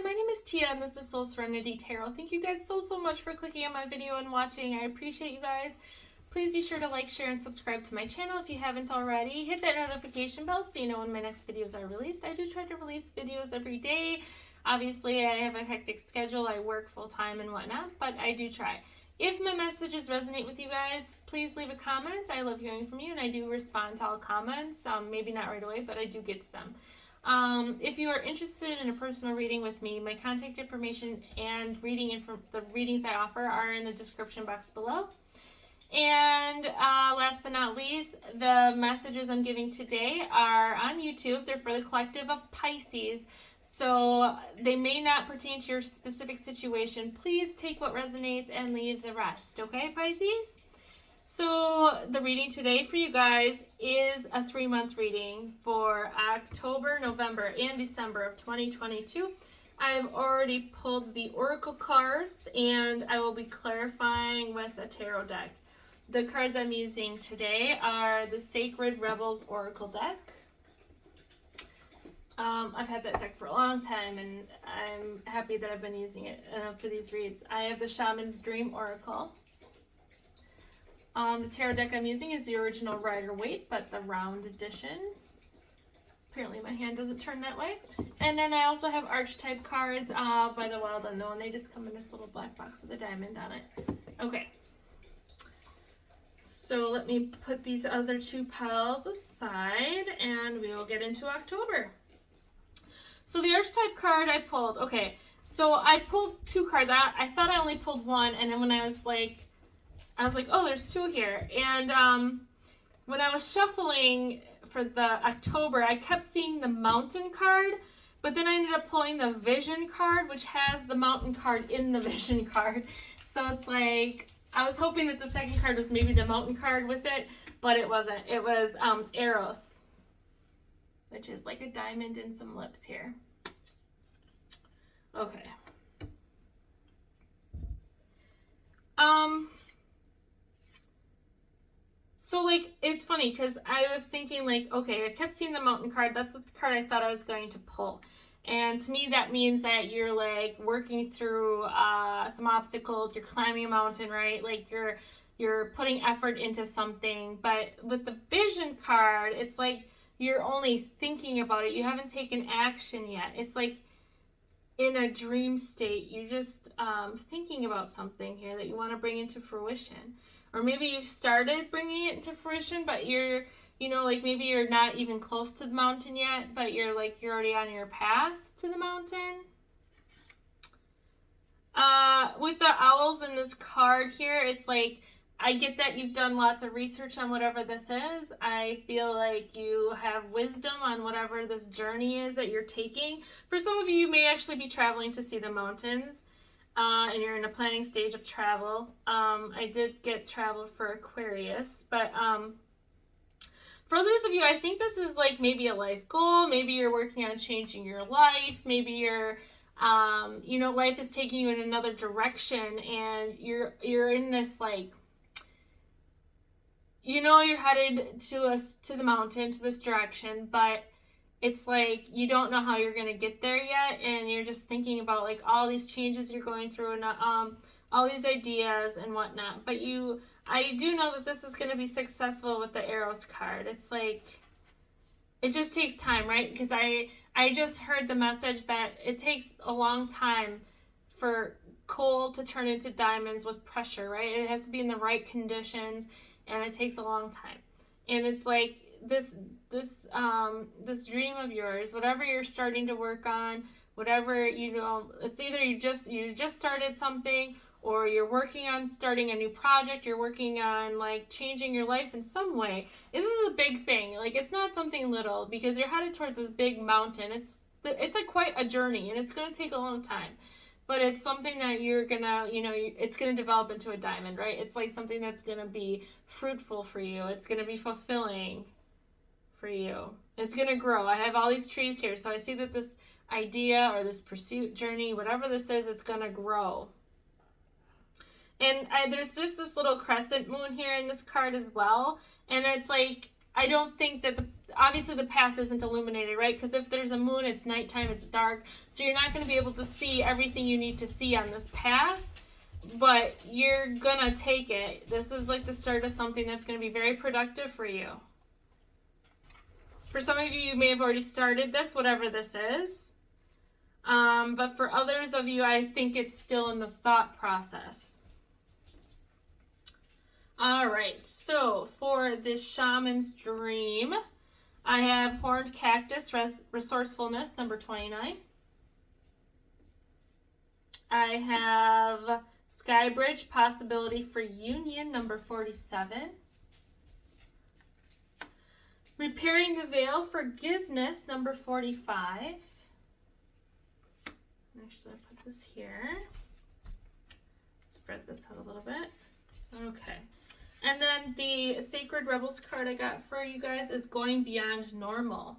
my name is Tia and this is Soul Serenity Tarot. Thank you guys so much for clicking on my video and watching. I appreciate you guys. Please be sure to like, share, and subscribe to my channel if you haven't already. Hit that notification bell so you know when my next videos are released. I do try to release videos every day. Obviously, I have a hectic schedule. I work full-time and whatnot, but I do try. If my messages resonate with you guys, please leave a comment. I love hearing from you, and I do respond to all comments. Maybe not right away, but I do get to them. If you are interested in a personal reading with me, my contact information and the readings I offer are in the description box below. And last but not least, the messages I'm giving today are on YouTube. They're for the collective of Pisces, so they may not pertain to your specific situation. Please take what resonates and leave the rest, okay, Pisces? So the reading today for you guys is a 3-month reading for October, November, and December of 2022. I've already pulled the oracle cards, and I will be clarifying with a tarot deck. The cards I'm using today are the Sacred Rebels Oracle deck. I've had that deck for a long time, and I'm happy that I've been using it for these reads. I have the Shaman's Dream Oracle. The tarot deck I'm using is the original Rider-Waite, but the round edition. Apparently my hand doesn't turn that way. And then I also have archetype cards by the Wild Unknown. They just come in this little black box with a diamond on it. Okay. So let me put these other two piles aside and we will get into October. So the archetype card I pulled, okay, so I pulled two cards. I thought I only pulled one, and then when I was like, oh, there's two here. And when I was shuffling for the October, I kept seeing the Mountain card, but then I ended up pulling the Vision card, which has the Mountain card in the Vision card. So it's like, I was hoping that the second card was maybe the Mountain card with it, but it wasn't. It was Eros, which is like a diamond and some lips here. Okay. So like, it's funny because I was thinking like, okay, I kept seeing the Mountain card. That's the card I thought I was going to pull. And to me, that means that you're like working through some obstacles. You're climbing a mountain, right? Like you're putting effort into something. But with the Vision card, it's like you're only thinking about it. You haven't taken action yet. It's like in a dream state. You're just thinking about something here that you want to bring into fruition. Or maybe you've started bringing it into fruition, but you're, you know, like maybe you're not even close to the mountain yet, but you're already on your path to the mountain. With the owls in this card here, it's like, I get that you've done lots of research on whatever this is. I feel like you have wisdom on whatever this journey is that you're taking. For some of you, you may actually be traveling to see the mountains. And you're in a planning stage of travel. I did get travel for Aquarius, but for others of you, I think this is like maybe a life goal. Maybe you're working on changing your life. Maybe you're, you know, life is taking you in another direction, and you're in this like, you know, you're headed to the mountain, to this direction, but it's like you don't know how you're going to get there yet, and you're just thinking about like all these changes you're going through and all these ideas and whatnot. But I do know that this is going to be successful with the Eros card. It's like, it just takes time, right? Because I just heard the message that it takes a long time for coal to turn into diamonds with pressure, right? It has to be in the right conditions, and it takes a long time. And it's like, this dream of yours, whatever you're starting to work on, whatever, you know, it's either you just started something, or you're working on starting a new project, you're working on like changing your life in some way. This is a big thing. Like, it's not something little, because you're headed towards this big mountain. It's quite a journey, and it's going to take a long time. But it's something that you're gonna, you know, it's gonna develop into a diamond, right? It's like something that's gonna be fruitful for you. It's gonna be fulfilling for you. It's gonna grow. I have all these trees here, so I see that this idea or this pursuit journey, whatever this is, it's gonna grow. And there's just this little crescent moon here in this card as well, and it's like I don't think that obviously the path isn't illuminated, right? Because if there's a moon, it's nighttime, it's dark. So you're not going to be able to see everything you need to see on this path, but you're going to take it. This is like the start of something that's going to be very productive for you. For some of you, you may have already started this, whatever this is. But for others of you, I think it's still in the thought process. All right, so for this shaman's dream, I have horned cactus, resourcefulness, number 29. I have sky bridge, possibility for union, number 47. Repairing the veil, forgiveness, number 45. Actually, I'll put this here. Spread this out a little bit. Okay. And then the Sacred Rebels card I got for you guys is going beyond normal.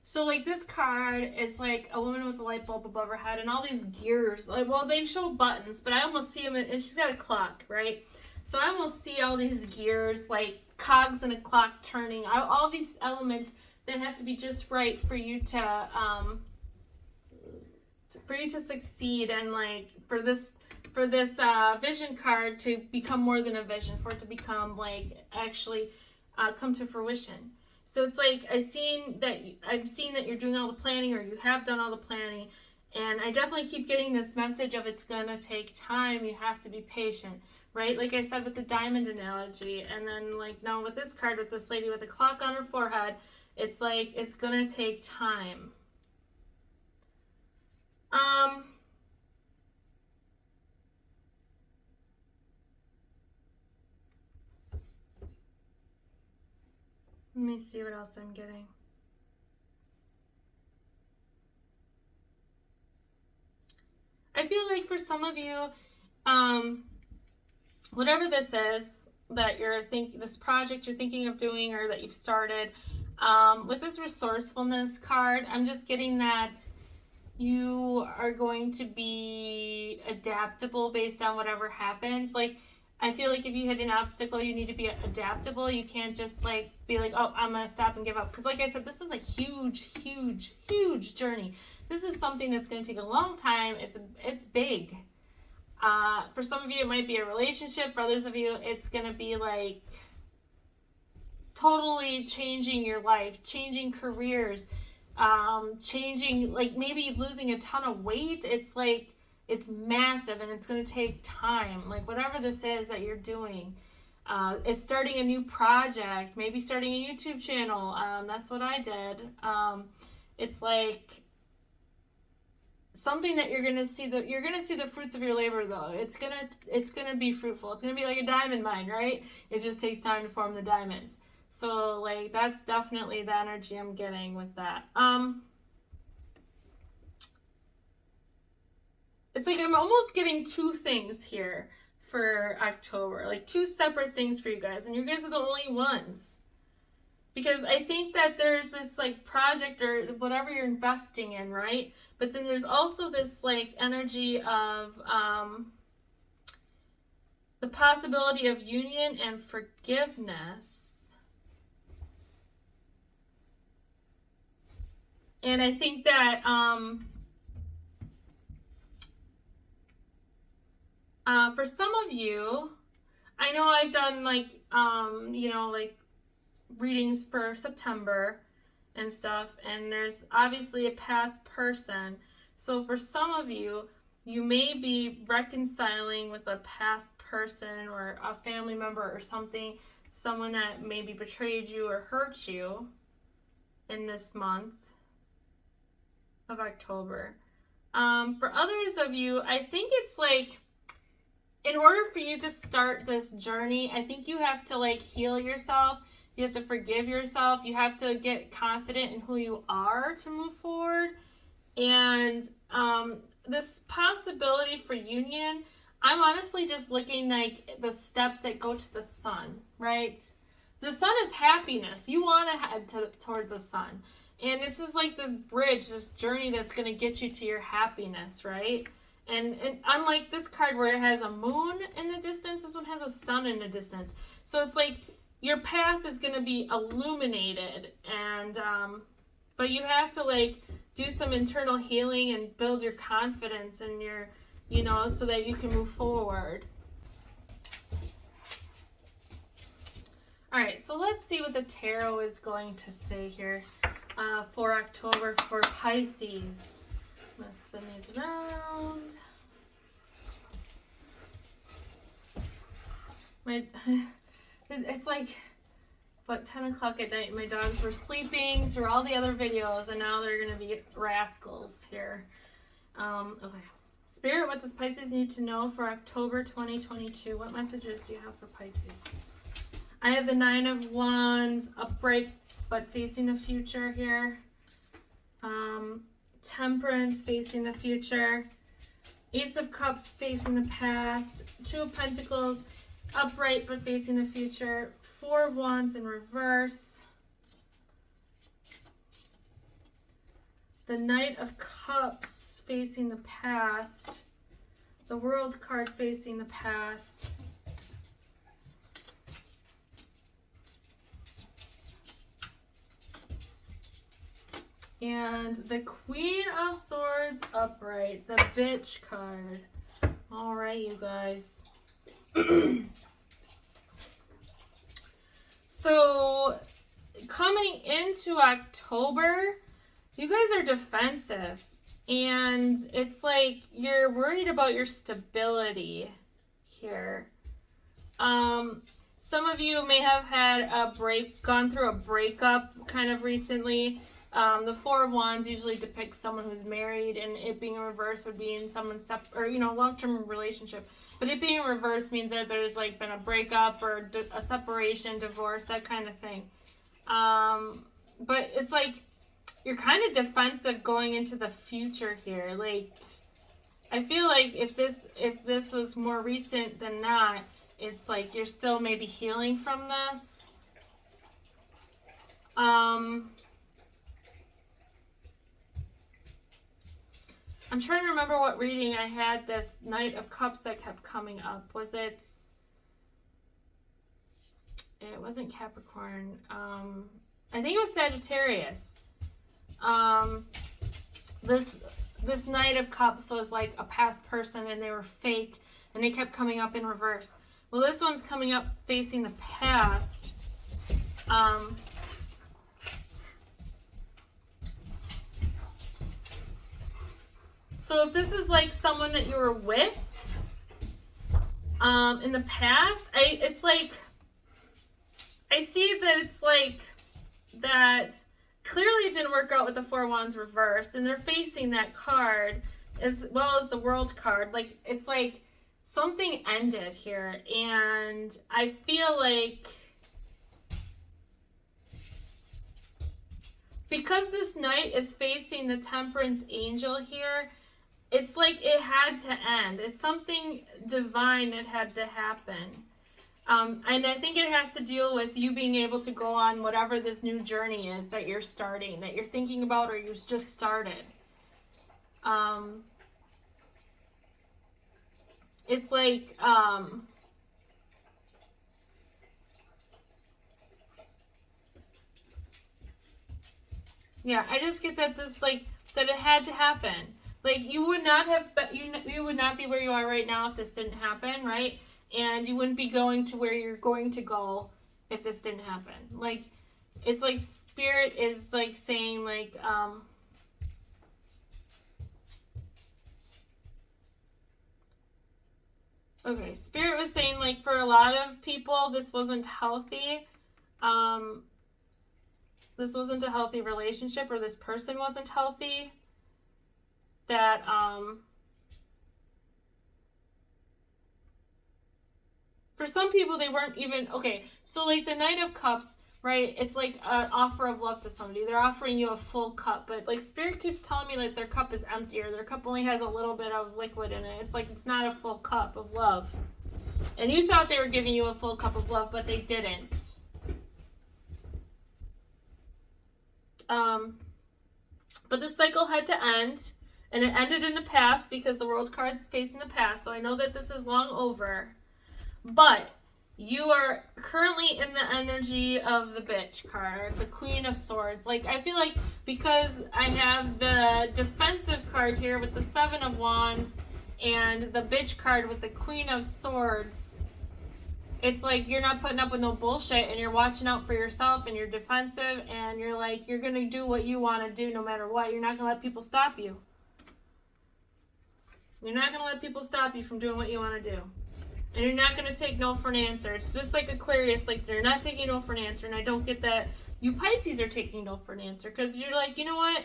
So like this card is like a woman with a light bulb above her head and all these gears. Like, well, they show buttons, but I almost see them, and she's got a clock, right? So I almost see all these gears, like cogs in a clock turning, all these elements that have to be just right for you to succeed, and like for this vision card to become more than a vision, for it to become like actually come to fruition. So it's like I've seen that you're doing all the planning, or you have done all the planning, and I definitely keep getting this message of it's gonna take time. You have to be patient, right? Like I said with the diamond analogy, and then like now with this card with this lady with a clock on her forehead, it's like it's gonna take time. Let me see what else I'm getting. I feel like for some of you, whatever this is that this project you're thinking of doing, or that you've started, with this resourcefulness card, I'm just getting that you are going to be adaptable based on whatever happens. Like, I feel like if you hit an obstacle, you need to be adaptable. You can't just like be like, oh, I'm going to stop and give up. Because like I said, this is a huge, huge, huge journey. This is something that's going to take a long time. It's big. For some of you, it might be a relationship. For others of you, it's going to be like totally changing your life, changing careers, changing, like maybe losing a ton of weight. It's like, it's massive, and it's going to take time. Like whatever this is that you're doing, it's starting a new project, maybe starting a YouTube channel. That's what I did. It's like something that you're going to see the fruits of your labor, though. It's going to be fruitful. It's going to be like a diamond mine, right? It just takes time to form the diamonds. So like that's definitely the energy I'm getting with that. It's like I'm almost getting two things here for October, like two separate things for you guys, and you guys are the only ones. Because I think that there's this like project or whatever you're investing in, right? But then there's also this like energy of the possibility of union and forgiveness. And I think that for some of you, I know I've done like, like readings for September and stuff, and there's obviously a past person. So for some of you, you may be reconciling with a past person or a family member or something, someone that maybe betrayed you or hurt you in this month of October. For others of you, I think it's like, in order for you to start this journey, I think you have to like heal yourself. You have to forgive yourself. You have to get confident in who you are to move forward. And this possibility for union, I'm honestly just looking like the steps that go to the sun, right? The sun is happiness. You want to head towards the sun. And this is like this bridge, this journey that's going to get you to your happiness, right? And unlike this card where it has a moon in the distance, this one has a sun in the distance. So it's like your path is going to be illuminated, and but you have to like do some internal healing and build your confidence and your, you know, so that you can move forward. All right, so let's see what the tarot is going to say here for October for Pisces. I'm going to spin these around. It's like, what, 10 o'clock at night. My dogs were sleeping through all the other videos, and now they're going to be rascals here. Okay. Spirit, what does Pisces need to know for October 2022? What messages do you have for Pisces? I have the 9 of Wands, upright but facing the future here. Temperance facing the future. Ace of Cups facing the past. 2 of Pentacles, upright but facing the future. 4 of Wands in reverse. The Knight of Cups facing the past. The World card facing the past. And the Queen of Swords upright, the Bitch card. All right, you guys. So, coming into October, you guys are defensive. And it's like you're worried about your stability here. Some of you may have had gone through a breakup kind of recently. The 4 of Wands usually depicts someone who's married, and it being in reverse would be in someone's long-term relationship. But it being in reverse means that there's like been a breakup or a separation, divorce, that kind of thing. But it's like you're kind of defensive going into the future here. Like, I feel like if this was more recent than not, it's like you're still maybe healing from this. I'm trying to remember what reading I had this Knight of Cups that kept coming up. Was it? It wasn't Capricorn. I think it was Sagittarius. This Knight of Cups was like a past person, and they were fake, and they kept coming up in reverse. Well, this one's coming up facing the past. So if this is like someone that you were with in the past, it's like I see that it's like that clearly it didn't work out with the 4 of Wands reversed, and they're facing that card as well as the World card. Like, it's like something ended here, and I feel like because this Knight is facing the Temperance Angel here, it's like it had to end. It's something divine that had to happen. And I think it has to deal with you being able to go on whatever this new journey is that you're starting, that you're thinking about, or you just started. It's like, yeah, I just get that this, like, that it had to happen. Like, you would not have, you would not be where you are right now if this didn't happen, right? And you wouldn't be going to where you're going to go if this didn't happen. Like, it's like Spirit is like saying like, okay, Spirit was saying like for a lot of people, this wasn't healthy. This wasn't a healthy relationship, or this person wasn't healthy. That, for some people, they weren't even, okay, so like the Knight of Cups, right, it's like an offer of love to somebody. They're offering you a full cup, but like Spirit keeps telling me like their cup is empty, or their cup only has a little bit of liquid in it. It's like it's not a full cup of love. And you thought they were giving you a full cup of love, but they didn't. But the cycle had to end. And it ended in the past because the World card's facing the past. So I know that this is long over. But you are currently in the energy of the bitch card, the Queen of Swords. Like, I feel like because I have the defensive card here with the Seven of Wands and the bitch card with the Queen of Swords, it's like you're not putting up with no bullshit and you're watching out for yourself and you're defensive and you're like, you're going to do what you want to do no matter what. You're not going to let people stop you. You're not going to let people stop you from doing what you want to do. And you're not going to take no for an answer. It's just like Aquarius, like they're not taking no for an answer. And I don't get that you Pisces are taking no for an answer. Because you're like, you know what?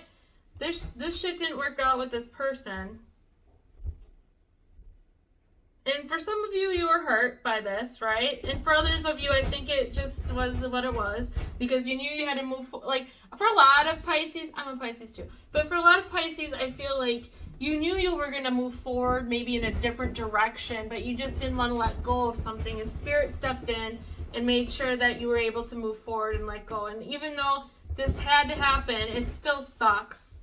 This shit didn't work out with this person. And for some of you, you were hurt by this, right? And for others of you, I think it just was what it was. Because you knew you had to move forward. Like, for a lot of Pisces, I'm a Pisces too. But for a lot of Pisces, I feel like you knew you were going to move forward maybe in a different direction, but you just didn't want to let go of something. And Spirit stepped in and made sure that you were able to move forward and let go. And even though this had to happen, it still sucks.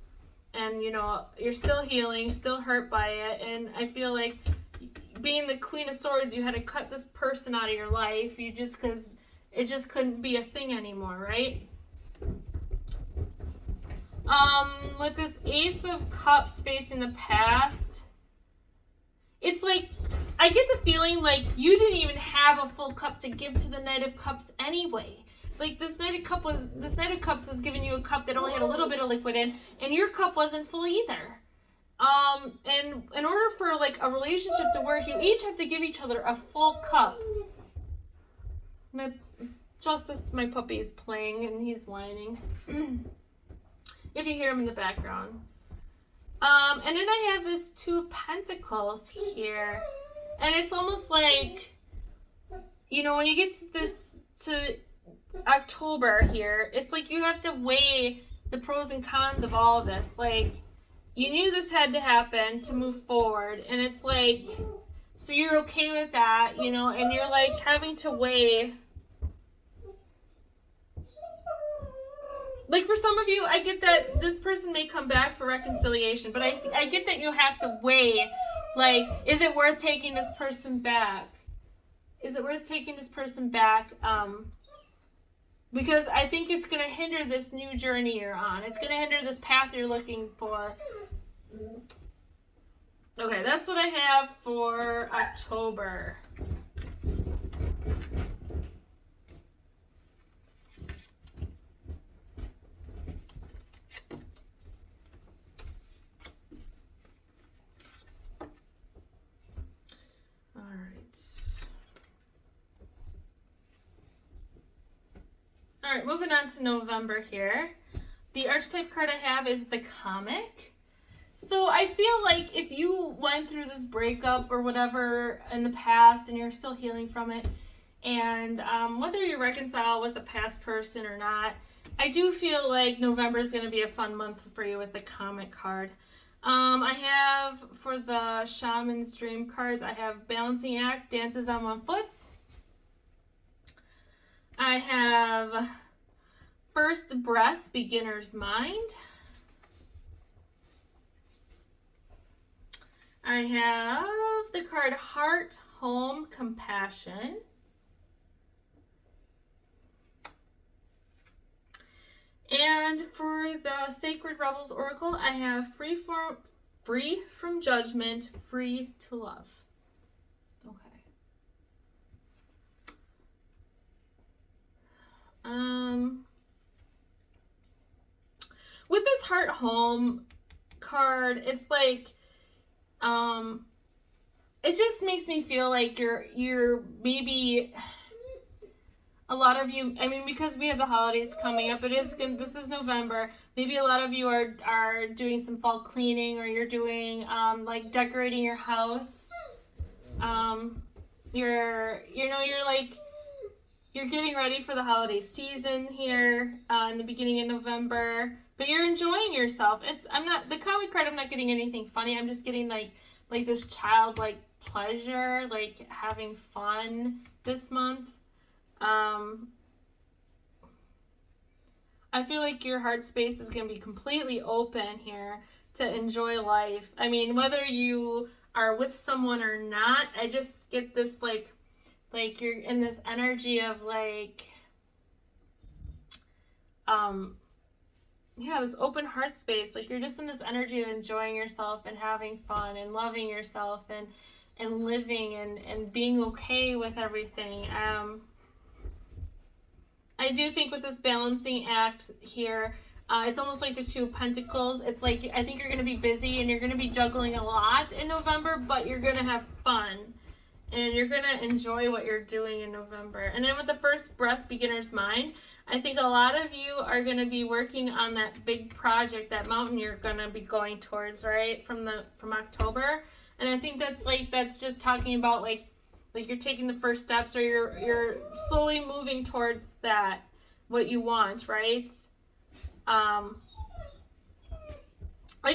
And, you know, you're still healing, still hurt by it. And I feel like being the Queen of Swords, you had to cut this person out of your life. Because it just couldn't be a thing anymore, right? With this Ace of Cups facing the past, it's like, I get the feeling like you didn't even have a full cup to give to the Knight of Cups anyway. Like, this Knight of Cups was giving you a cup that only had a little bit of liquid in, and your cup wasn't full either. And in order for, like, a relationship to work, you each have to give each other a full cup. My puppy is playing, and he's whining. If you hear him in the background. And then I have this Two of Pentacles here. And it's almost like, you know, when you get to October here, it's like you have to weigh the pros and cons of all of this. Like, you knew this had to happen to move forward. And it's like, so you're okay with that, you know, and you're like having to weigh. Like, for some of you, I get that this person may come back for reconciliation, but I get that you have to weigh, like, is it worth taking this person back? Is it worth taking this person back? Because I think it's going to hinder this new journey you're on. It's going to hinder this path you're looking for. Okay, that's what I have for October. All right, moving on to November here. The archetype card I have is the Comic. So I feel like if you went through this breakup or whatever in the past and you're still healing from it, and whether you reconcile with a past person or not, I do feel like November is going to be a fun month for you with the Comic card. I have, for the Shaman's Dream cards, I have Balancing Act, Dances on One Foot. I have First Breath, Beginner's Mind. I have the card Heart, Home, Compassion. And for the Sacred Rebels Oracle, I have Free from Judgment, Free to Love. With this Heart Home card, it's like, it just makes me feel like you're maybe, a lot of you, I mean, because we have the holidays coming up, this is November, maybe a lot of you are doing some fall cleaning, or you're doing, like, decorating your house. You're getting ready for the holiday season here in the beginning of November, but you're enjoying yourself. The Comic card, I'm not getting anything funny. I'm just getting like this childlike pleasure, like having fun this month. I feel like your heart space is going to be completely open here to enjoy life. I mean, whether you are with someone or not, I just get this like Like you're in this energy of like, yeah, this open heart space. Like you're just in this energy of enjoying yourself and having fun and loving yourself and living and being okay with everything. I do think with this balancing act here, it's almost like the Two of Pentacles. It's like, I think you're going to be busy and you're going to be juggling a lot in November, but you're going to have fun. And you're going to enjoy what you're doing in November. And then with the first breath, beginner's mind, I think a lot of you are going to be working on that big project, that mountain you're going to be going towards, right? From October. And I think that's just talking about like you're taking the first steps, or you're slowly moving towards that, what you want, right? Like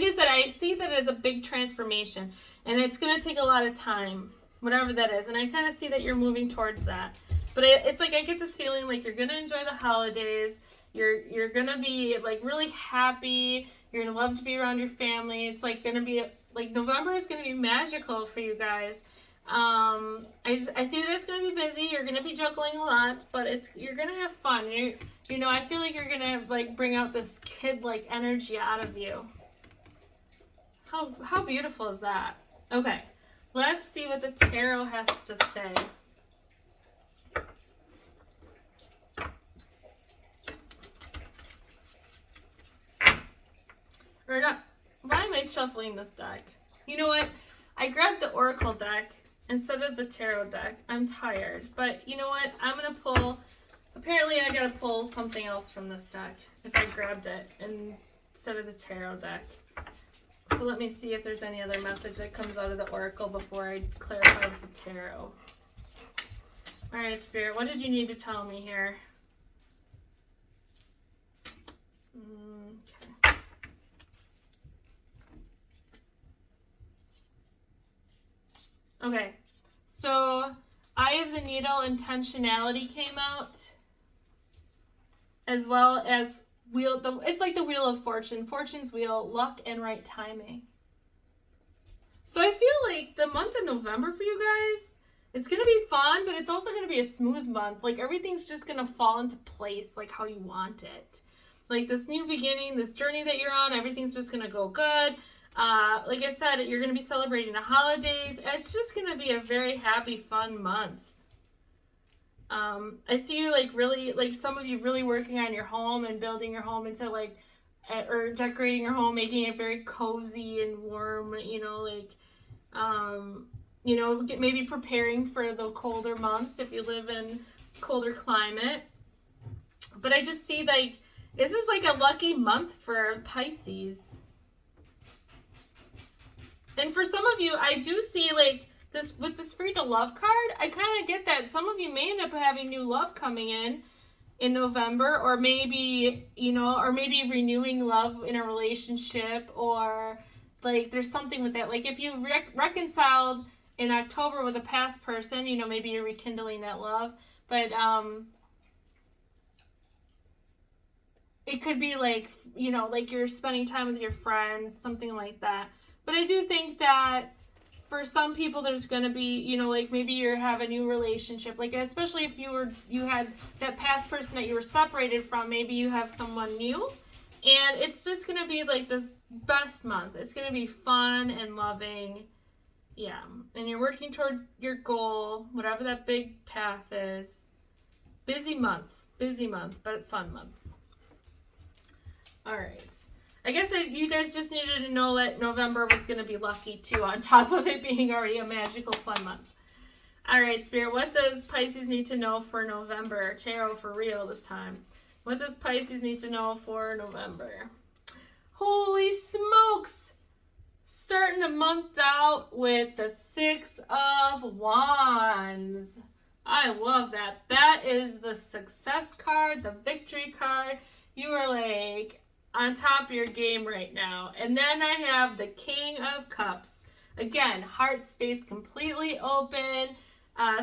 I said, I see that as a big transformation, and it's going to take a lot of time, whatever that is. And I kind of see that you're moving towards that. But it's like I get this feeling like you're going to enjoy the holidays. You're going to be like really happy. You're going to love to be around your family. It's like going to be like November is going to be magical for you guys. I see that it's going to be busy. You're going to be juggling a lot, but you're going to have fun. You know, I feel like you're going to like bring out this kid-like energy out of you. How beautiful is that? Okay, let's see what the tarot has to say. Or not, why am I shuffling this deck? You know what? I grabbed the Oracle deck instead of the tarot deck. I'm tired, but you know what? I'm going to pull, apparently I got to pull something else from this deck if I grabbed it instead of the tarot deck. So let me see if there's any other message that comes out of the Oracle before I clarify with the tarot. All right, Spirit, what did you need to tell me here? Okay. Okay, so Eye of the Needle, intentionality came out, as well as it's like the Wheel of Fortune, Fortune's wheel, luck and right timing. So I feel like the month of November for you guys, it's going to be fun, but it's also going to be a smooth month. Like everything's just going to fall into place like how you want it. Like this new beginning, this journey that you're on, everything's just going to go good. Like I said, you're going to be celebrating the holidays. It's just going to be a very happy, fun month. I see you like really, like some of you really working on your home and building your home into like, or decorating your home, making it very cozy and warm, you know, like, you know, maybe preparing for the colder months if you live in colder climate. But I just see like, this is like a lucky month for Pisces. And for some of you, I do see like, this with this free to love card, I kind of get that some of you may end up having new love coming in November, or maybe, you know, or maybe renewing love in a relationship, or like there's something with that. Like if you reconciled in October with a past person, you know, maybe you're rekindling that love, but it could be like, you know, like you're spending time with your friends, something like that. But I do think that for some people, there's going to be, you know, like maybe you have a new relationship, like especially if you had that past person that you were separated from, maybe you have someone new, and it's just going to be like this best month. It's going to be fun and loving. Yeah. And you're working towards your goal, whatever that big path is. Busy month, but fun month. All right. I guess you guys just needed to know that November was going to be lucky too, on top of it being already a magical fun month. All right, Spirit, what does Pisces need to know for November? Tarot for real this time. What does Pisces need to know for November? Holy smokes! Starting the month out with the Six of Wands. I love that. That is the success card, the victory card. You are like on top of your game right now. And then I have the King of Cups. Again, heart space completely open.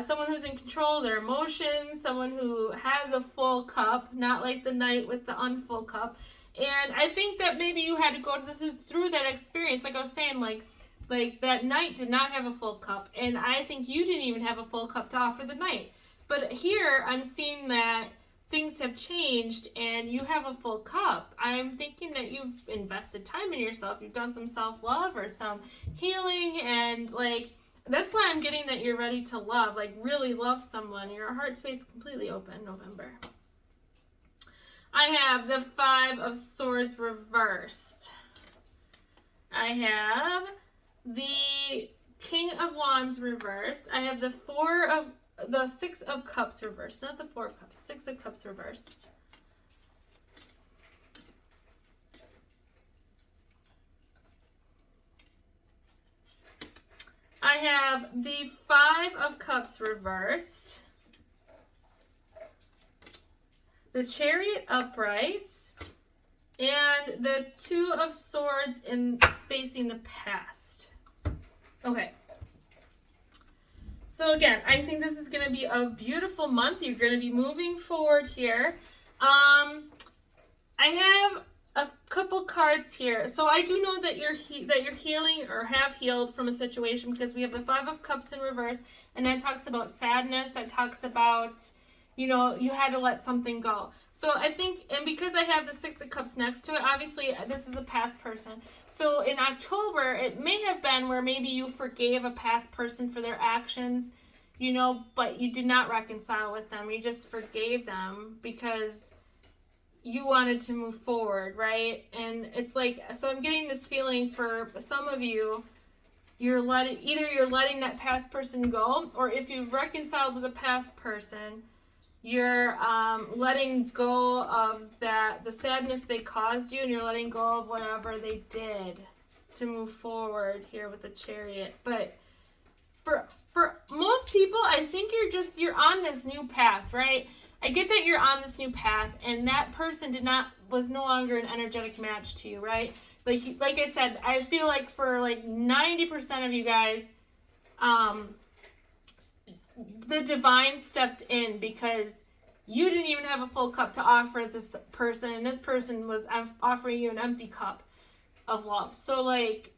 Someone who's in control of their emotions. Someone who has a full cup, not like the Knight with the unfull cup. And I think that maybe you had to go through that experience. Like I was saying, like Like, that night did not have a full cup, and I think you didn't even have a full cup to offer the night. But here, I'm seeing that things have changed, and you have a full cup. I'm thinking that you've invested time in yourself. You've done some self-love or some healing, and, like, that's why I'm getting that you're ready to love, like, really love someone. Your heart space completely open, November. I have the 5 of Swords reversed. I have the King of Wands reversed. I have the 6 of Cups reversed. Not the 4 of Cups. 6 of Cups reversed. I have the 5 of Cups reversed. The Chariot upright. And the 2 of Swords facing the past. Okay. So again, I think this is going to be a beautiful month. You're going to be moving forward here. I have a couple cards here. So I do know that you're healing or have healed from a situation, because we have the 5 of Cups in reverse, and that talks about sadness. That talks about, you know, you had to let something go. So I think, and because I have the 6 of Cups next to it, obviously this is a past person. So in October, it may have been where maybe you forgave a past person for their actions, you know, but you did not reconcile with them. You just forgave them because you wanted to move forward, right? And it's like, so I'm getting this feeling for some of you, you're letting that past person go, or if you've reconciled with a past person, you're letting go of the sadness they caused you, and you're letting go of whatever they did to move forward here with the Chariot. But for most people, I think you're on this new path, right? I get that you're on this new path, and that person was no longer an energetic match to you, right? Like I said, I feel like for like 90% of you guys, the divine stepped in because you didn't even have a full cup to offer this person, and this person was offering you an empty cup of love. So, like,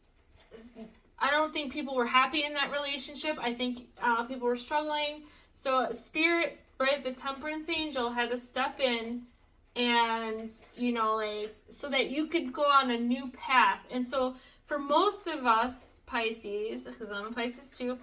I don't think people were happy in that relationship. I think people were struggling. So Spirit, right, the Temperance Angel had to step in and, you know, like, so that you could go on a new path. And so for most of us Pisces, because I'm a Pisces too,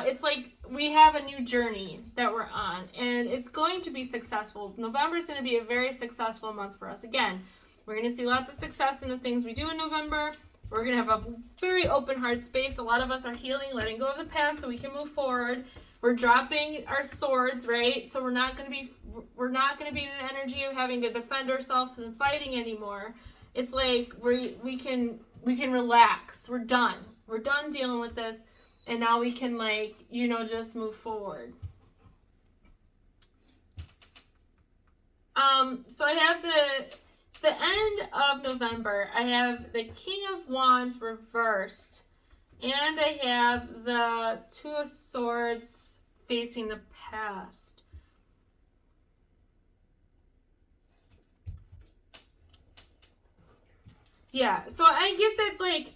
it's like we have a new journey that we're on, and it's going to be successful. November is going to be a very successful month for us. Again, we're going to see lots of success in the things we do in November. We're going to have a very open heart space. A lot of us are healing, letting go of the past so we can move forward. We're dropping our swords, right? So we're not going to be in an energy of having to defend ourselves and fighting anymore. It's like we can relax. We're done. We're done dealing with this. And now we can, like, you know, just move forward. So I have the end of November. I have the King of Wands reversed. And I have the 2 of Swords facing the past. Yeah, so I get that, like,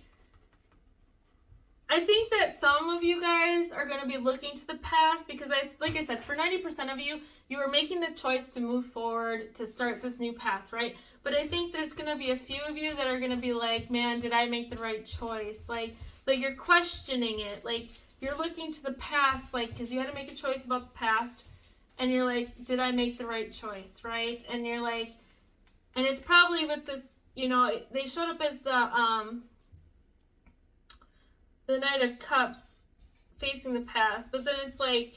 I think that some of you guys are going to be looking to the past because, like I said, for 90% of you, you are making the choice to move forward, to start this new path, right? But I think there's going to be a few of you that are going to be like, man, did I make the right choice? Like you're questioning it. Like, you're looking to the past, like, because you had to make a choice about the past, and you're like, did I make the right choice, right? And you're like, and it's probably with this, you know, they showed up as the Knight of Cups facing the past, but then it's like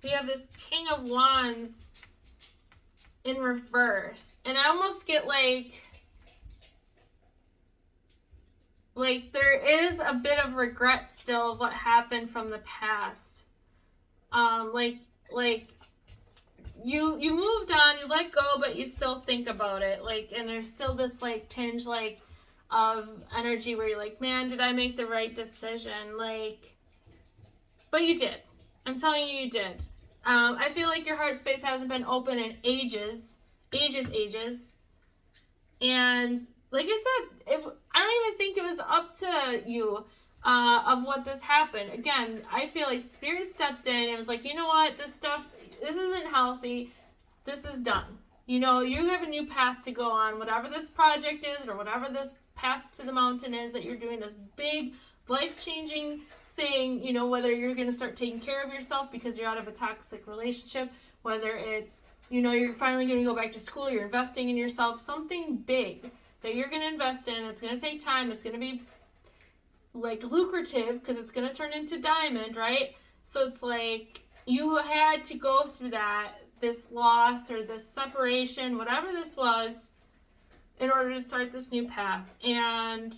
we have this King of Wands in reverse, and I almost get like there is a bit of regret still of what happened from the past. Like you moved on, you let go, but you still think about it, like, and there's still this like tinge like of energy where you're like, man, did I make the right decision? Like, but you did. I'm telling you, you did. I feel like your heart space hasn't been open in ages. And like I said, I don't even think it was up to you. of what this happened. Again, I feel like Spirit stepped in and was like, you know what, this isn't healthy. This is done. You know, you have a new path to go on, whatever this project is or whatever this path to the mountain is that you're doing, this big life-changing thing, you know, whether you're going to start taking care of yourself because you're out of a toxic relationship, whether it's, you know, you're finally going to go back to school, you're investing in yourself, something big that you're going to invest in. It's going to take time. It's going to be like lucrative because it's going to turn into diamond, right? So it's like you had to go through this loss or this separation, whatever this was, in order to start this new path. And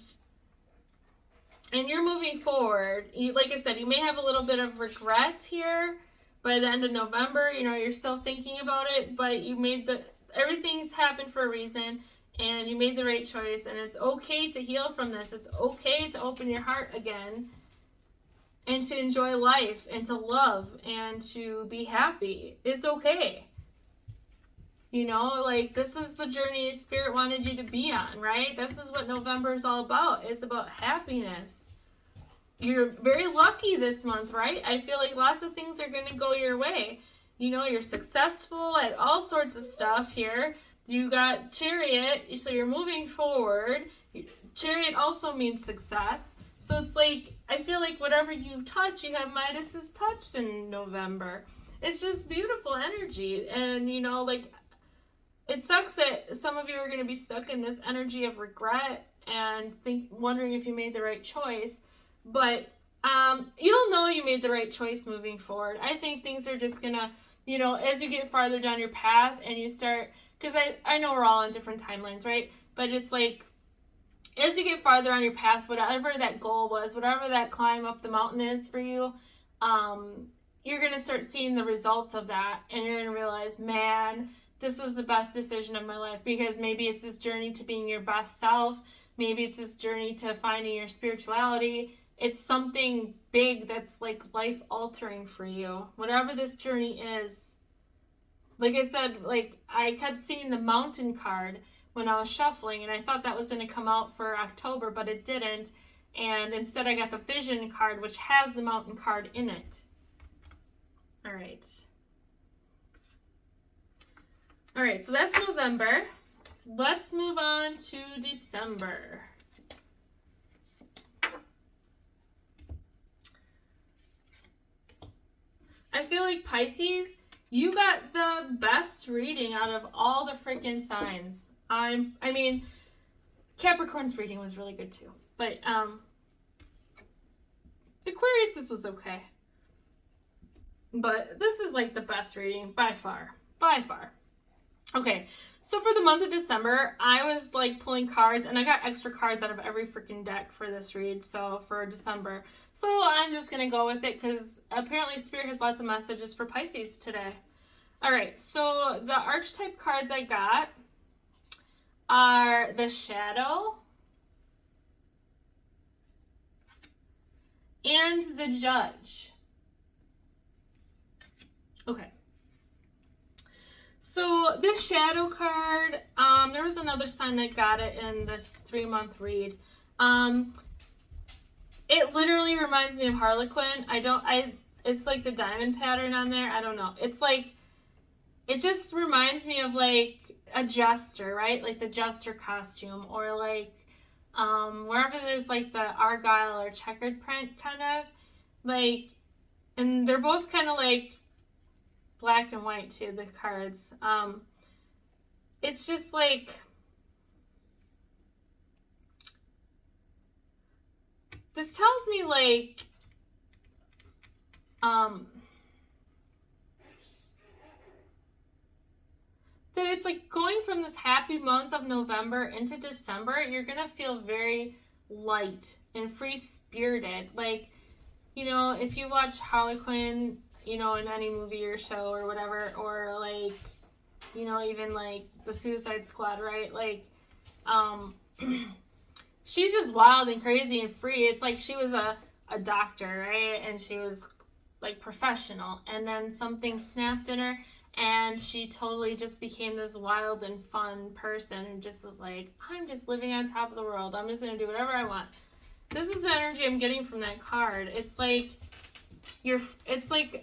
you're moving forward. Like I said, you may have a little bit of regret here by the end of November. You know, you're still thinking about it, but everything's happened for a reason, and you made the right choice, and it's okay to heal from this. It's okay to open your heart again and to enjoy life and to love and to be happy. It's okay. You know, like, this is the journey Spirit wanted you to be on, right? This is what November is all about. It's about happiness. You're very lucky this month, right? I feel like lots of things are going to go your way. You know, you're successful at all sorts of stuff here. You got Chariot, so you're moving forward. Chariot also means success. So it's like, I feel like whatever you touch, you have Midas's touch in November. It's just beautiful energy. And, you know, like, it sucks that some of you are going to be stuck in this energy of regret and wondering if you made the right choice. But you'll know you made the right choice moving forward. I think things are just going to, you know, as you get farther down your path and you start, because I know we're all on different timelines, right? But it's like, as you get farther on your path, whatever that goal was, whatever that climb up the mountain is for you, you're going to start seeing the results of that. And you're going to realize, man, this is the best decision of my life, because maybe it's this journey to being your best self. Maybe it's this journey to finding your spirituality. It's something big that's like life altering for you. Whatever this journey is. Like I said, like, I kept seeing the mountain card when I was shuffling, and I thought that was going to come out for October, but it didn't. And instead I got the vision card, which has the mountain card in it. All right. All right, so that's November. Let's move on to December. I feel like Pisces, you got the best reading out of all the freaking signs. I mean, Capricorn's reading was really good too, but Aquarius, this was okay. But this is like the best reading by far. By far. Okay, so for the month of December, I was like pulling cards, and I got extra cards out of every freaking deck for this read, so for December. So I'm just going to go with it because apparently Spirit has lots of messages for Pisces today. All right, so the archetype cards I got are the Shadow and the Judge. Okay. So this Shadow card, there was another sign that got it in this 3-month read. It literally reminds me of Harlequin. It's like the diamond pattern on there. I don't know. It's like, it just reminds me of like a jester, right? Like the jester costume, or like wherever there's like the argyle or checkered print kind of like, and they're both kind of like black and white too, the cards. It's just like, this tells me like that it's like going from this happy month of November into December, you're gonna feel very light and free-spirited. Like, you know, if you watch Harlequin, you know, in any movie or show or whatever, or like, you know, even like the Suicide Squad, right? Like, she's just wild and crazy and free. It's like she was a doctor, right? And she was like professional, and then something snapped in her, and she totally just became this wild and fun person and just was like, I'm just living on top of the world. I'm just going to do whatever I want. This is the energy I'm getting from that card. It's like it's like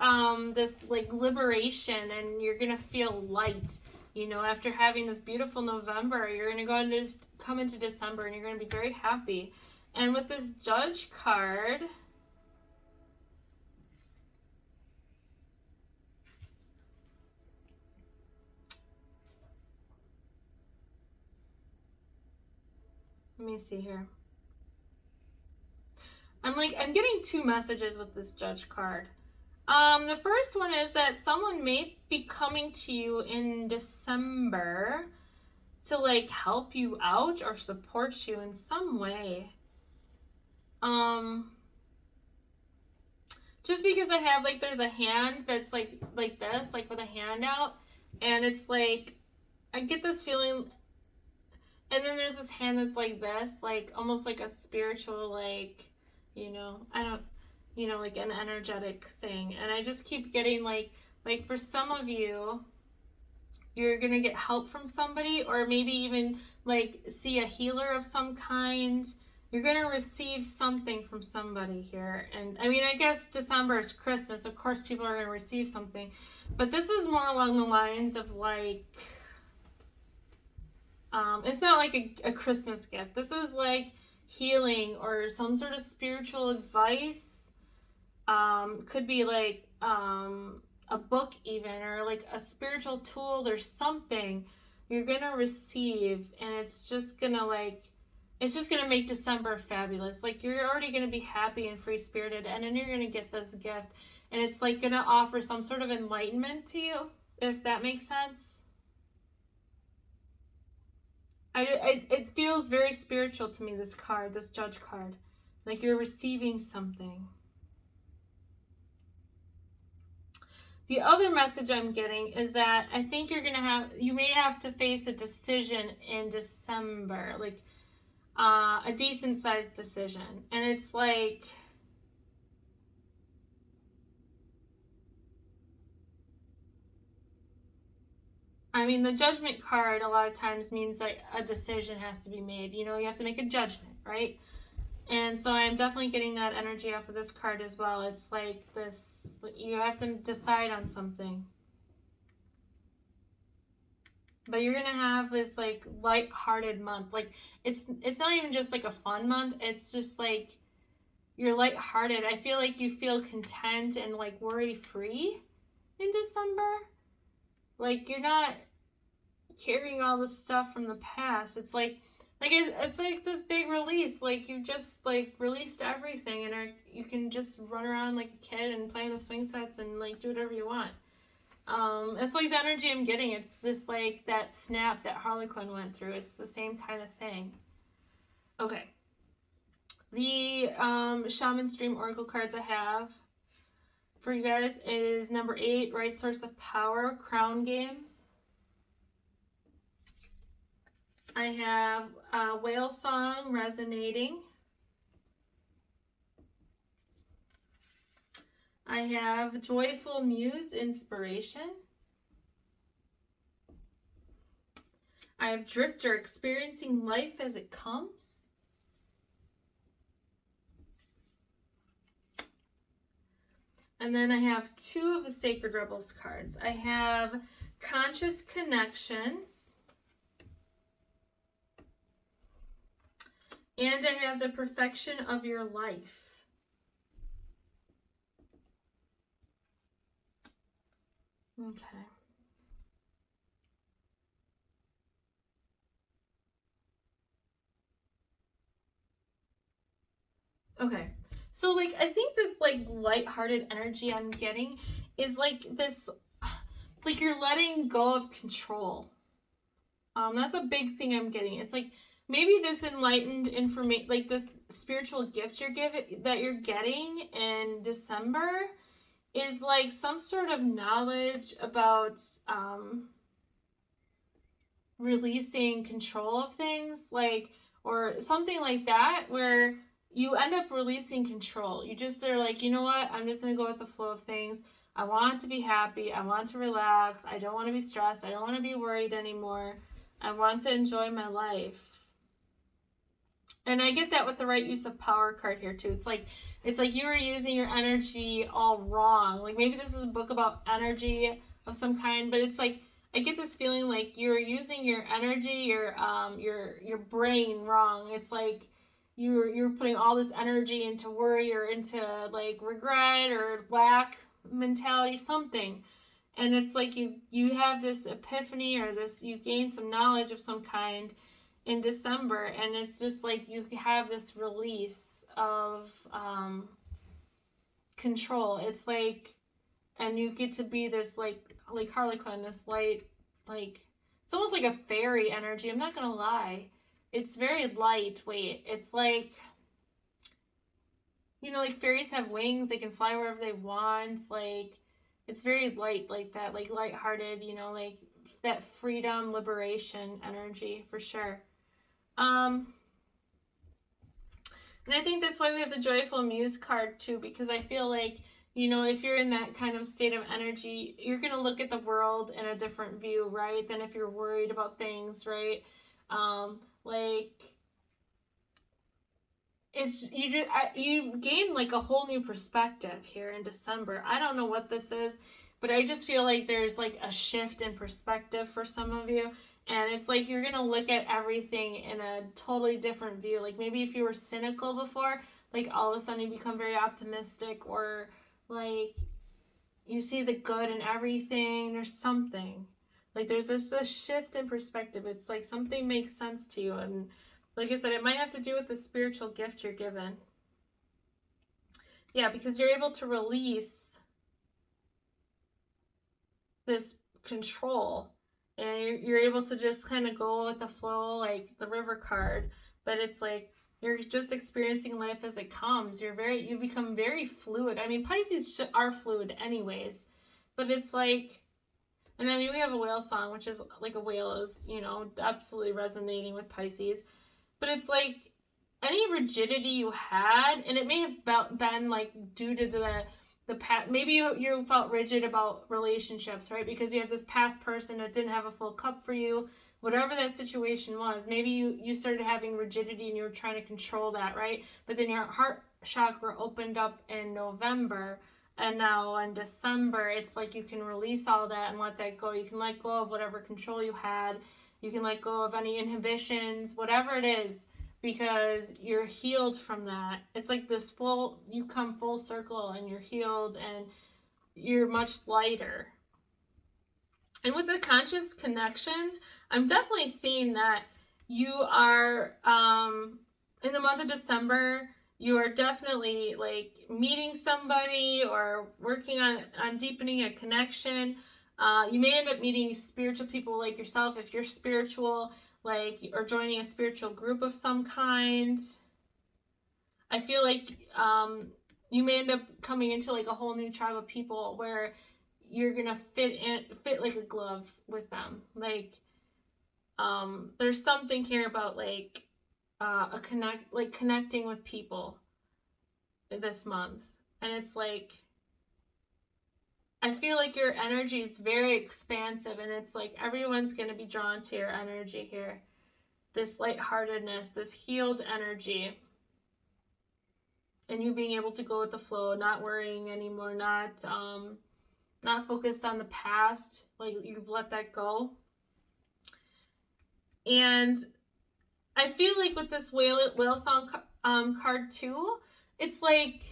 this like liberation, and you're gonna feel light. You know, after having this beautiful November, you're gonna go and just come into December, and you're gonna be very happy. And with this Judge card, let me see here. I'm getting two messages with this Judge card. The first one is that someone may be coming to you in December to like help you out or support you in some way. Just because I have like, there's a hand that's like this, like with a hand out, and it's like, I get this feeling, and then there's this hand that's like this, like almost like a spiritual, like, you know, I don't, you know, like an energetic thing. And I just keep getting like for some of you, you're gonna get help from somebody, or maybe even like see a healer of some kind. You're gonna receive something from somebody here. And I mean, I guess December is Christmas, of course people are gonna receive something, but this is more along the lines of like, it's not like a Christmas gift. This is like healing or some sort of spiritual advice. Could be like a book even, or like a spiritual tool. There's something you're gonna receive, and it's just gonna like, it's just gonna make December fabulous. Like, you're already gonna be happy and free-spirited, and then you're gonna get this gift, and it's like gonna offer some sort of enlightenment to you, if that makes sense. It feels very spiritual to me, this card, this Judge card. Like you're receiving something. The other message I'm getting is that I think you may have to face a decision in December, like a decent sized decision. And it's like, I mean, the Judgment card a lot of times means that a decision has to be made. You know, you have to make a judgment, right? And so I'm definitely getting that energy off of this card as well. It's like this, you have to decide on something. But you're going to have this like light-hearted month. Like it's not even just like a fun month. It's just like you're light-hearted. I feel like you feel content and like worry-free in December. Like you're not carrying all this stuff from the past. It's like it's like this big release. Like you just like released everything, and you can just run around like a kid and play in the swing sets and like do whatever you want. It's like the energy I'm getting. It's just like that snap that Harlequin went through. It's the same kind of thing. Okay. The Shaman Stream Oracle cards I have for you guys is number 8, Right Source of Power, Crown Games. I have Whale Song, Resonating. I have Joyful Muse, Inspiration. I have Drifter, Experiencing Life as It Comes. And then I have 2 of the Sacred Rebels cards. I have Conscious Connections. And I have the Perfection of Your Life. Okay. Okay. So like I think this like lighthearted energy I'm getting is like this, like you're letting go of control. That's a big thing I'm getting. It's like maybe this enlightened information, like this spiritual gift you're getting in December is like some sort of knowledge about releasing control of things, like, or something like that, where you end up releasing control. You just are like, you know what, I'm just gonna go with the flow of things. I want to be happy. I want to relax. I don't want to be stressed. I don't want to be worried anymore. I want to enjoy my life. And I get that with the right use of power card here too. It's like you were using your energy all wrong. Like maybe this is a book about energy of some kind, but it's like I get this feeling like you're using your energy, your brain wrong. It's like you're putting all this energy into worry or into like regret or lack mentality, something. And it's like you have this epiphany or this, you gain some knowledge of some kind in December, and it's just like you have this release of control. It's like, and you get to be this like Harley Quinn, this light, like it's almost like a fairy energy. I'm not gonna lie, it's very lightweight. It's like, you know, like fairies have wings, they can fly wherever they want. Like it's very light, like that, like lighthearted, you know, like that freedom, liberation energy for sure. And I think that's why we have the Joyful Muse card too, because I feel like, you know, if you're in that kind of state of energy, you're going to look at the world in a different view, right? Than if you're worried about things, right? Like it's, you gain like a whole new perspective here in December. I don't know what this is, but I just feel like there's like a shift in perspective for some of you. And it's like you're going to look at everything in a totally different view. Like maybe if you were cynical before, like all of a sudden you become very optimistic, or like you see the good in everything. There's something. Like there's this shift in perspective. It's like something makes sense to you. And like I said, it might have to do with the spiritual gift you're given. Yeah, because you're able to release this control, and you're able to just kind of go with the flow, like the river card. But it's like you're just experiencing life as it comes. You become very fluid. I mean, Pisces are fluid anyways, but it's like, and I mean, we have a whale song, which is like a whale is, you know, absolutely resonating with Pisces. But it's like any rigidity you had, and it may have been like due to the past. Maybe you felt rigid about relationships, right? Because you had this past person that didn't have a full cup for you. Whatever that situation was, maybe you started having rigidity and you were trying to control that, right? But then your heart chakra opened up in November, and now in December, it's like you can release all that and let that go. You can let go of whatever control you had. You can let go of any inhibitions, whatever it is, because you're healed from that. It's like this you come full circle and you're healed and you're much lighter. And with the conscious connections, I'm definitely seeing that you are, in the month of December, you are definitely like meeting somebody or working on deepening a connection. You may end up meeting spiritual people like yourself if you're spiritual, like, or joining a spiritual group of some kind. I feel like you may end up coming into like a whole new tribe of people where you're gonna fit like a glove with them. Like there's something here about like connecting with people this month. And it's like, I feel like your energy is very expansive, and it's like everyone's going to be drawn to your energy here. This lightheartedness, this healed energy, and you being able to go with the flow, not worrying anymore, not focused on the past, like you've let that go. And I feel like with this whale song card too, it's like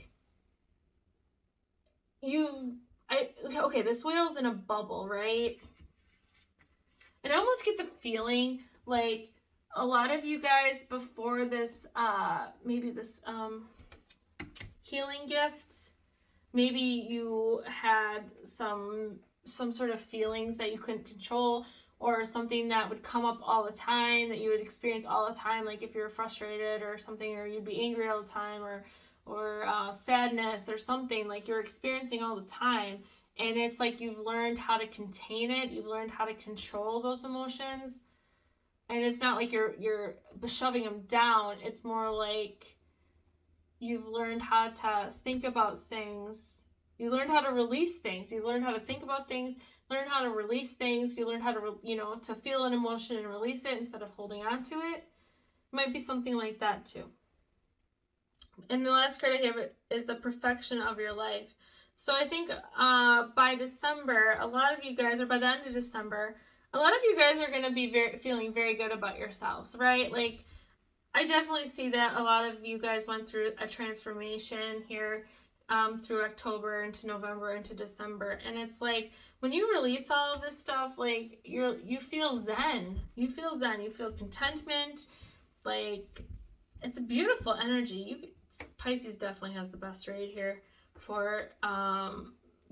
okay, this whale's in a bubble, right? And I almost get the feeling like a lot of you guys before this, maybe this healing gift, maybe you had some sort of feelings that you couldn't control, or something that would come up all the time, that you would experience all the time, like if you're frustrated or something, or you'd be angry all the time, or sadness or something, like you're experiencing all the time. And it's like you've learned how to contain it, you've learned how to control those emotions. And it's not like you're shoving them down, it's more like you've learned how to think about things. You learned how to release things. You learned how to think about things, learn how to release things. You learn how to, to feel an emotion and release it instead of holding on to it. Might be something like that too. And the last card I have is the perfection of your life. So I think by December, a lot of you guys, or by the end of December, a lot of you guys are going to be feeling very good about yourselves, right? Like, I definitely see that a lot of you guys went through a transformation here through October into November into December. And it's like, when you release all of this stuff, like, you feel zen. You feel zen. You feel contentment. Like, it's a beautiful energy. Pisces definitely has the best read here for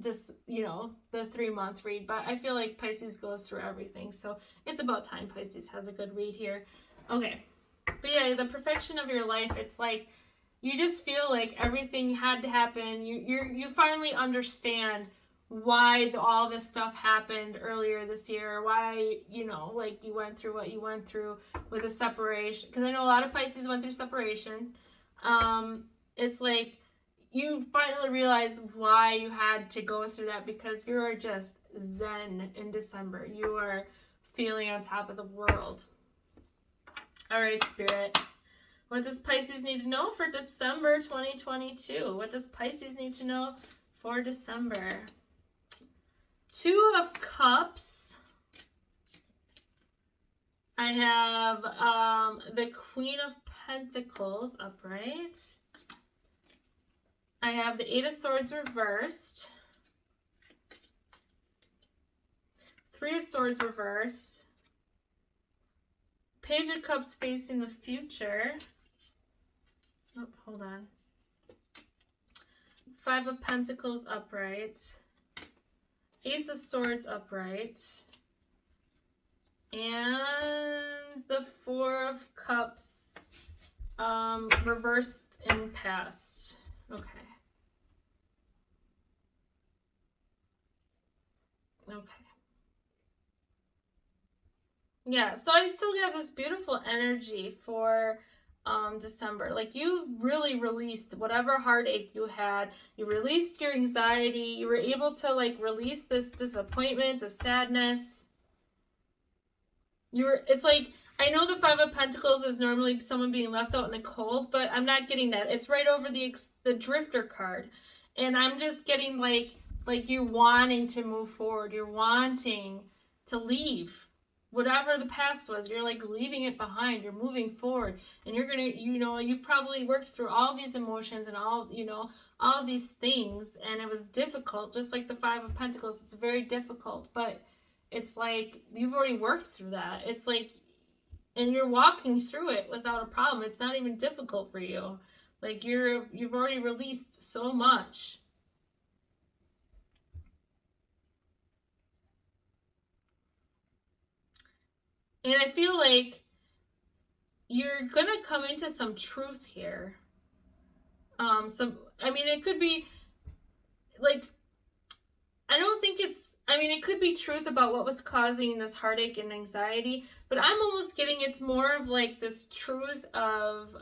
just, you know, the 3-month read. But I feel like Pisces goes through everything. So it's about time Pisces has a good read here. Okay. But yeah, the perfection of your life, it's like you just feel like everything had to happen. You finally understand why all this stuff happened earlier this year, why, you know, like you went through what you went through with a separation. Because I know a lot of Pisces went through separation. It's like you finally realize why you had to go through that, because you are just zen in December. You are feeling on top of the world. All right, Spirit. What does Pisces need to know for December 2022? What does Pisces need to know for December? 2 of Cups. I have the Queen of Pentacles upright. I have the 8 of Swords reversed. 3 of Swords reversed. Page of Cups facing the future. Oh, hold on. 5 of Pentacles upright. Ace of Swords upright. And the 4 of Cups reversed and passed. Okay. Okay. Yeah, so I still have this beautiful energy for December. Like, you really released whatever heartache you had. You released your anxiety. You were able to, like, release this disappointment, the sadness. It's like, I know the 5 of Pentacles is normally someone being left out in the cold, but I'm not getting that. It's right over the Drifter card. And I'm just getting, like you wanting to move forward. You're wanting to leave. Whatever the past was, you're like leaving it behind. You're moving forward, and you're gonna, you know, you've probably worked through all these emotions and all, you know, all of these things, and it was difficult. Just like the 5 of Pentacles, it's very difficult, but it's like you've already worked through that. It's like, and you're walking through it without a problem. It's not even difficult for you. Like, you've already released so much. And I feel like you're gonna come into some truth here. I mean, it could be like, I don't think it's, I mean, it could be truth about what was causing this heartache and anxiety, but I'm almost getting it's more of like this truth of,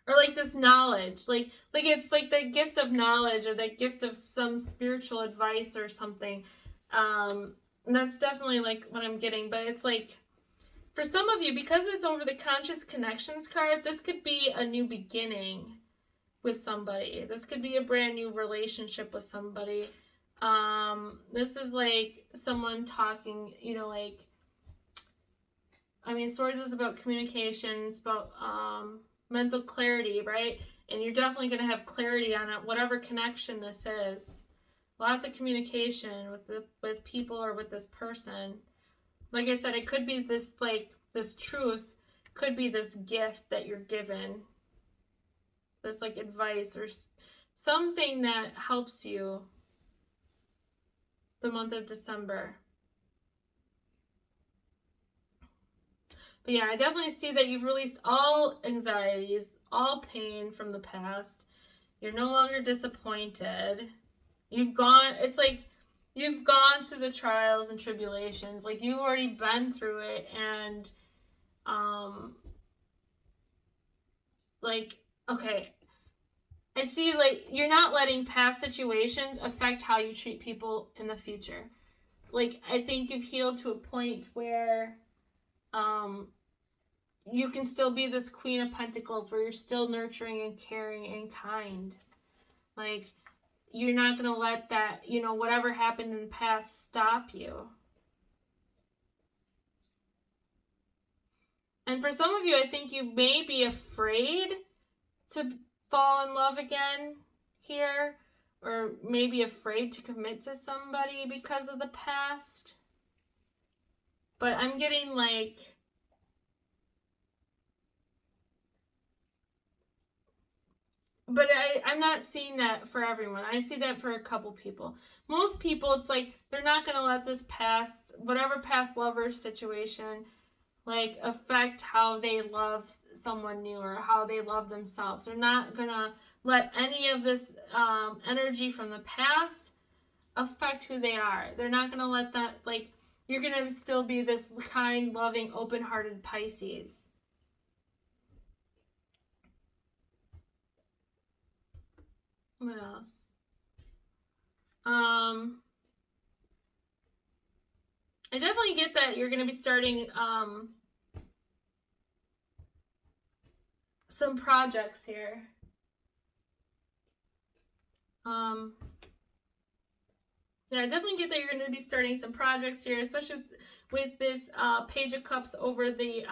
or like this knowledge, like it's like the gift of knowledge, or the gift of some spiritual advice or something. And that's definitely like what I'm getting, but it's like, for some of you, because it's over the Conscious Connections card, this could be a new beginning with somebody. This could be a brand new relationship with somebody. This is like someone talking, you know, like, I mean, Swords is about communication. It's about mental clarity, right? And you're definitely going to have clarity on it, whatever connection this is. Lots of communication with people or with this person. Like I said, it could be this, like, this truth, could be this gift that you're given. This, like, advice or something that helps you the month of December. But yeah, I definitely see that you've released all anxieties, all pain from the past. You're no longer disappointed. You've gone, it's like you've gone through the trials and tribulations. Like, you've already been through it, and like, okay, I see, like, you're not letting past situations affect how you treat people in the future. Like, I think you've healed to a point where you can still be this Queen of Pentacles where you're still nurturing and caring and kind. Like, you're not going to let that, you know, whatever happened in the past stop you. And for some of you, I think you may be afraid to fall in love again here, or maybe afraid to commit to somebody because of the past. But I'm getting like, but I'm not seeing that for everyone. I see that for a couple people. Most people, it's like they're not going to let this past, whatever past lover situation, like affect how they love someone new or how they love themselves. They're not going to let any of this energy from the past affect who they are. They're not going to let that, like, you're going to still be this kind, loving, open-hearted Pisces. What else? I definitely get that you're going to be starting some projects here. Yeah, I definitely get that you're going to be starting some projects here, especially with this Page of Cups over the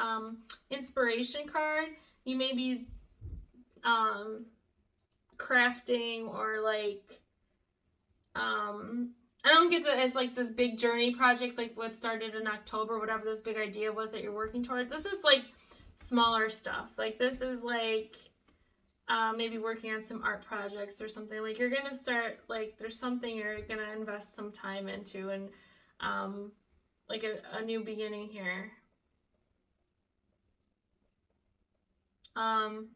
Inspiration card. You may be crafting or like, I don't get that as like this big journey project, like what started in October, whatever this big idea was that you're working towards. This is like smaller stuff. Like this is like maybe working on some art projects or something. Like you're gonna start, like there's something you're gonna invest some time into, and like a new beginning here. But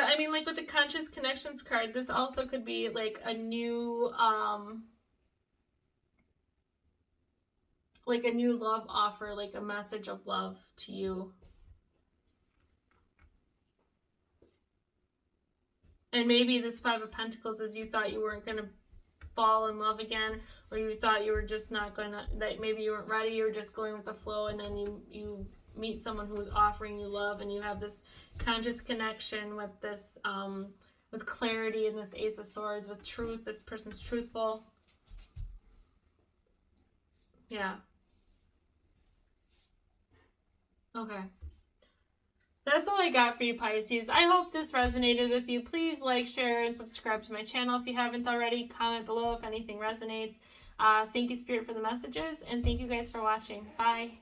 I mean, like with the Conscious Connections card, this also could be like a new love offer, like a message of love to you. And maybe this Five of Pentacles is you thought you weren't going to fall in love again, or you thought you were just not going to, that maybe you weren't ready, you were just going with the flow, and then you meet someone who's offering you love, and you have this conscious connection with this, with clarity, and this Ace of Swords, with truth. This person's truthful. Yeah. Okay. That's all I got for you, Pisces. I hope this resonated with you. Please like, share, and subscribe to my channel if you haven't already. Comment below if anything resonates. Thank you, Spirit, for the messages, and thank you guys for watching. Bye.